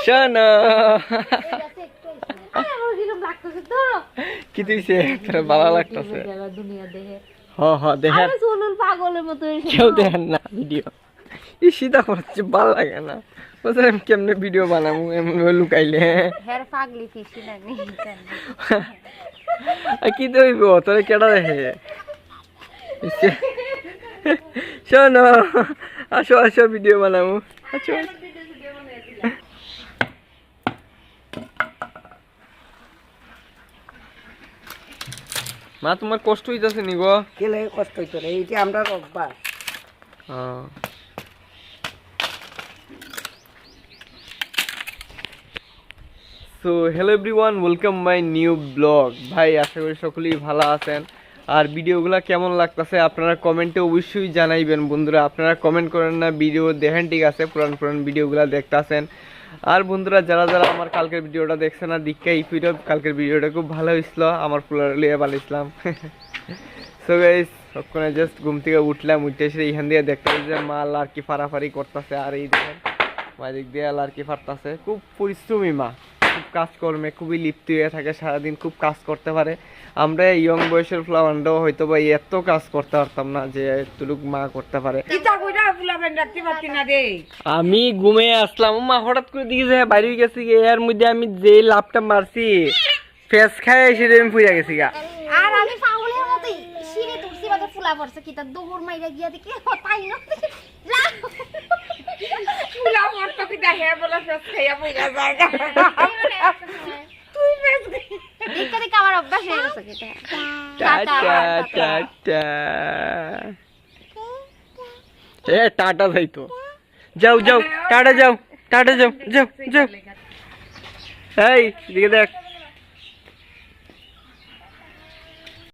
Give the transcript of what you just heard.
শোনো কি দিছে ভালো লাগতেছে দেখেন পাগলের মতো কেউ দেখেন না ভিডিও শীতা করছে ভালো লাগে না বুঝলেন আমি কেমনে ভিডিও বানাবো এমন লুকাইলে কি দেব তোরে কেডা দেখে শোনো আসো আসো ভিডিও বানাবো আসো মা তোমার কষ্ট হইতাছে নি গো কে লাগে কষ্ট হইতো রে এইটা আমরা অভ্যাস so hello everyone welcome my new blog ভাই আশা করি সকলেই ভালো আছেন আর ভিডিওগুলো কেমন লাগতেছে আপনারা কমেন্টে অবশ্যই জানাইবেন বন্ধুরা আপনারা কমেন্ট করেন না ভিডিও দেখেন ঠিক আছে পুরান পুরান ভিডিওগুলো দেখতেছেন আর বন্ধুরা যারা যারা আমার কালকের ভিডিওটা দেখছে না দীক্ষা এই ভিডিও কালকের ভিডিওটা খুব ভালো হয়েছিল আমার ফুলার লিয়ে বানাইছিলাম সো গাইস ওখানে জাস্ট ঘুম থেকে উঠলাম উঠে এসে এইখান দিয়ে দেখতে যে মা আর কি ফাড়াফাড়ি করতেছে আর এই দেখেন মা দিক দিয়ে আর কি ফাড়তেছে খুব পরিশ্রমী মা খুব কাজকর্মে খুবই লিপ্ত হয়ে থাকে সারাদিন খুব কাজ করতে পারে আমরা ইয়ং বয়সের ফ্লাওয়ারটাও হয়তো বা এত কাজ করতে পারতাম না যে এতটুক মা করতে পারে আমি ঘুমিয়ে আসলাম মা হঠাৎ করে দিকে যে বাইরে গেছি এর মধ্যে আমি যে লাভটা মারছি ফেস খাই এসে আমি ফুইরা গেছি গা আর আমি পাগলের মতই সিঁড়ি তুলসি বাদে ফুলা পড়ছে কি তা দৌড় মাইরা গিয়া দেখি তাই না ফুলা মরতো কি দা হে বলা ফেস খাইয়া পইরা যায় তুই ফেস দেখতে দেখতে আমার অভ্যাস হয়ে গেছে কি টাটা টাটা টাটা যাইতো যাও যাও টাটা যাও যাও যাও যাও এই দিকে দেখ